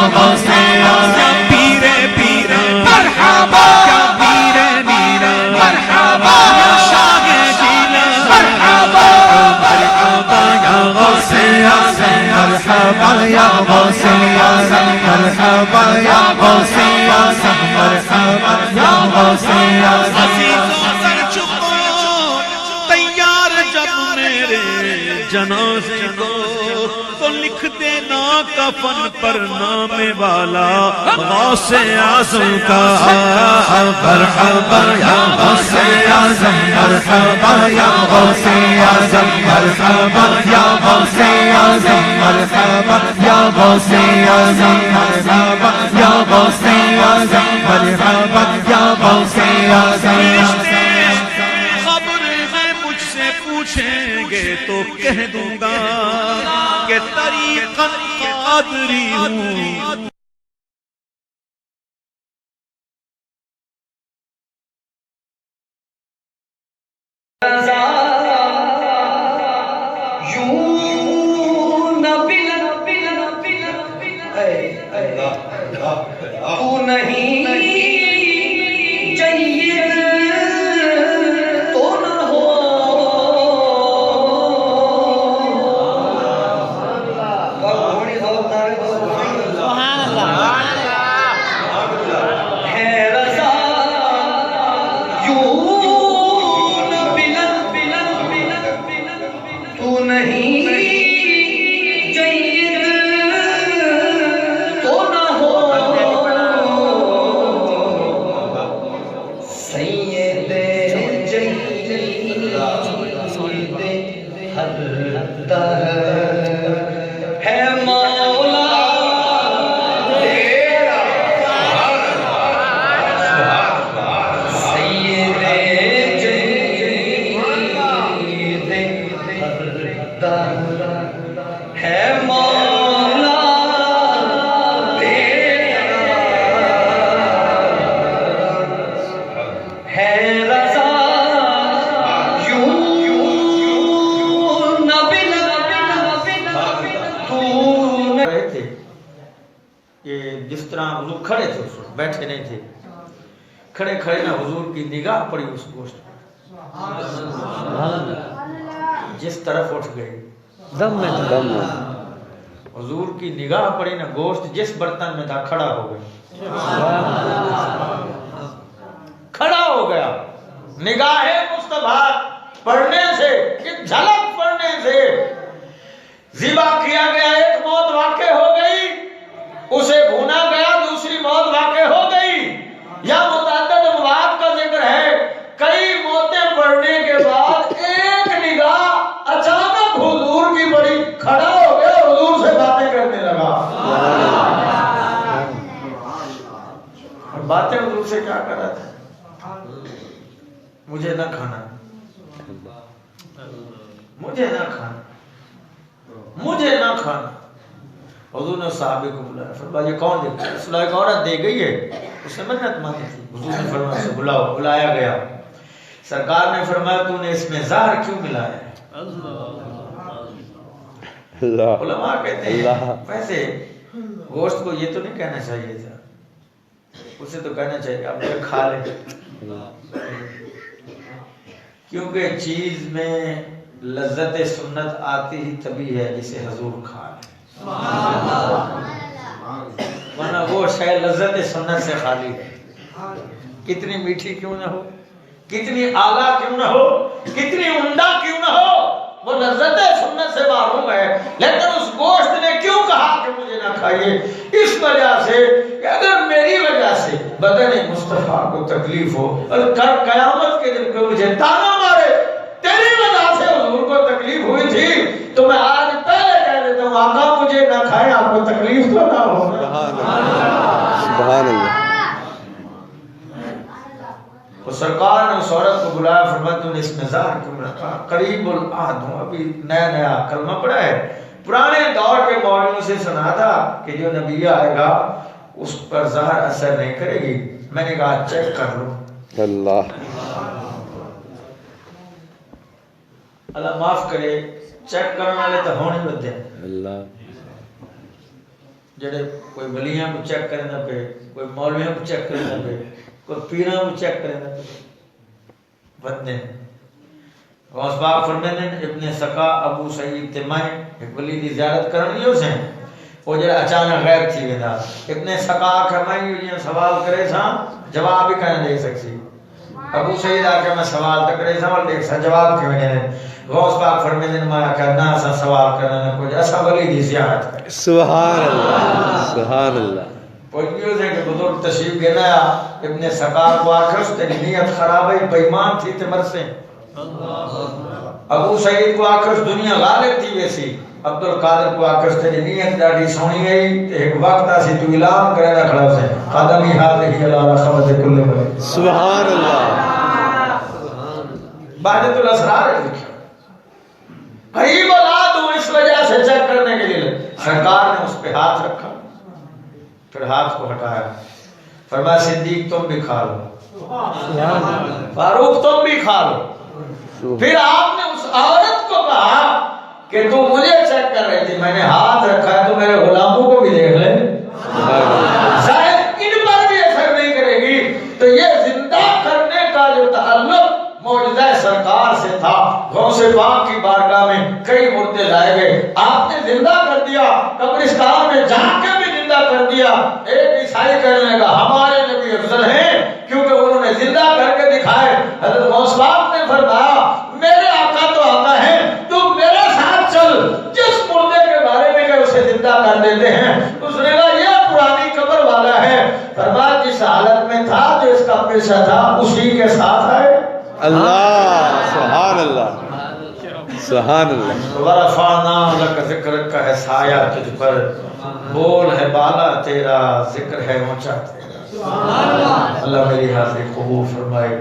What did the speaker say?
غوث اعظم پیرے پیرے مرحبا یا پیرے میرے مرحبا یا شاہ جیلان مرحبا مرحبا یا غوث اعظم مرحبا یا غوث اعظم مرحبا یا غوث اعظم مرحبا یا غوث اعظم عزیزوں سر چکو تیار جب میرے جنازے کو تو لکھ دینا کفن پر نام والا غوث اعظم کا مرحبا یا غوث اعظم مرحبا یا غوث اعظم مرحبا یا غوث اعظم مرحبا یا غوث اعظم مرحبا یا غوث اعظم مرحبا یا غوث اعظم خبر میں مجھ سے پوچھیں گے تو کہہ دوں گا کہ طریقت قادری ہوں کھڑے تھے اس وقت بیٹھے نہیں تھے کھڑے کھڑے نہ حضور کی نگاہ پڑی اس گوشت جس طرف اٹھ گئی دم میں حضور کی نگاہ پڑی نہ گوشت جس برتن میں تھا کھڑا ہو گیا کھڑا ہو گیا نگاہ مصطفیٰ پڑھنے سے ایک جھلک پڑھنے سے ذبح کیا گیا ایک موت واقع ہو گئی اسے بھونا گیا دوسری موت واقع ہو گئی یا متعدد اموات کا ذکر ہے کئی موتیں پڑھنے کے بعد ایک نگاہ اچانک حضور کی پڑی کھڑا ہو گیا حضور سے باتیں کرنے لگا اور باتیں حضور سے کیا کر رہا تھا مجھے نہ کھانا مجھے نہ کھانا مجھے نہ کھانا حضور نے صحابے کو بلایا فرمایا یہ کون دیکھتا ہے رسول اللہ ایک عورت دے گئی ہے اس نے منت مانگی تھی حضور نے فرمایا اسے بلاؤ بلایا گیا سرکار نے فرمایا تو نے اس میں زہر کیوں ملایا ہے علماء کہتے ہیں ویسے گوشت کو یہ تو نہیں کہنا چاہیے تھا اسے تو کہنا چاہیے اب یہ کھا لے کیونکہ چیز میں لذت سنت آتی ہی تبھی ہے جسے حضور کھا لے ورنہ وہ شے لذت سنت سے خالی ہے کتنی میٹھی کیوں نہ ہو کتنی اعلیٰ کیوں نہ ہو کتنی عمدہ کیوں نہ ہو وہ لذت سنت سے محروم ہے لیکن اس گوشت نے کیوں کہا کہ مجھے نہ کھائیے اس وجہ سے کہ اگر میری وجہ سے بدن مصطفیٰ کو تکلیف ہو اور قیامت کے دن کو مجھے تانا مارے تیری وجہ سے حضور کو تکلیف ہوئی تھی تو میں آج پہلے کہہ دیتا ہوں آقا مجھے نہ کھائے آپ کو تکلیف تو نہ ہو سبحان اللہ تو سرکار نے اس عورت کو بلایا فرمایا تو نے اس میں زہر کیوں رکھا قریب العہد ہوں ابھی نیا نیا کلمہ پڑھا ہے پرانے دور کے مولویوں سے سنا تھا کہ جو نبی آئے گا اس پر زہر اثر نہیں کرے گی میں نے کہا چیک کر لو اللہ اللہ معاف کرے چیک کرنے والے تو ہونے بدے اللہ جڑے کوئی ولیاں کو چیک کرے نہ پہ، کوئی مولویوں کو چیک کرے نہ پہ، کوئی پیراں کو چیک کرے نہ پہ، بندے غوث پاک فرمیندے ابن سقا ابو سعید تیمائی ایک ولی دی زیارت کرنی ہو سیں وہ جڑا اچانک غائب تھی ویندا ابن سقا کمائی یہ سوال کرے سا جواب ہی کہنا دے سکسی ابو سعید آکے میں سوال تکڑے سا اور دیکھ سا جواب کیوں نہیں غوث پاک فرمیندے میں کہنا سا سوال کرنا نہ کچھ ایسا ولی دی زیارت کرے سبحان اللہ سبحان اللہ پوچھیو سے کہ بزرگ تشریف گیا ابن سقا کو آخر تیری نیت خراب ہے بے ایمان تھی تے مرسے ابو سعید کو آخر دنیا غالب تھی ویسی عبد القادر کو آخر تیری نیت ڈاڑی سونی گئی تے ایک وقت آسی تو اعلان کرے نہ کھڑا سے قدمی حاضر اللہ رحمت کل بلے سبحان اللہ بعد تو الاسرار ہے لکھا قریب اولاد ہوں اس وجہ سے چیک کرنے کے لیے سرکار نے اس پہ ہاتھ رکھا پھر ہاتھ کو ہٹایا فرمایا صدیق تم بھی کھا لو فاروق تم بھی کھا لو پھر آپ نے اس عورت کو کہا کہ تو مجھے چیک کر رہی تھی میں نے ہاتھ رکھا ہے تو میرے غلاموں کو بھی دیکھ لے شاید ان پر بھی اثر نہیں کرے گی تو یہ زندہ کرنے کا جو تعلق معجزہ سرکار سے تھا غوث پاک کی بارگاہ میں کئی مردے لائے گئے آپ نے زندہ کر دیا قبرستان میں جا کے بھی زندہ کر دیا ایک عیسائی کہنے لگا ہمارے نبی افضل ہیں کیونکہ انہوں نے زندہ کر کے دکھائے حضرت غوث پاک نے فرمایا میرے آقا تو آقا ہیں تو میرے ساتھ چل جس مردے کے بارے میں کہ اسے زندہ کر دیتے ہیں اس نے کہا یہ پرانی قبر والا ہے فرمایا جس حالت میں تھا جو اس کا پیشہ تھا اسی کے ساتھ ہے اللہ سبحان اللہ سبحان اللہ ورفعنا لک ذکرک کا ہے سایہ تجھ پر بول ہے بالا تیرا ذکر ہے اونچا تیرا اللہ میری حاضری قبول فرمائے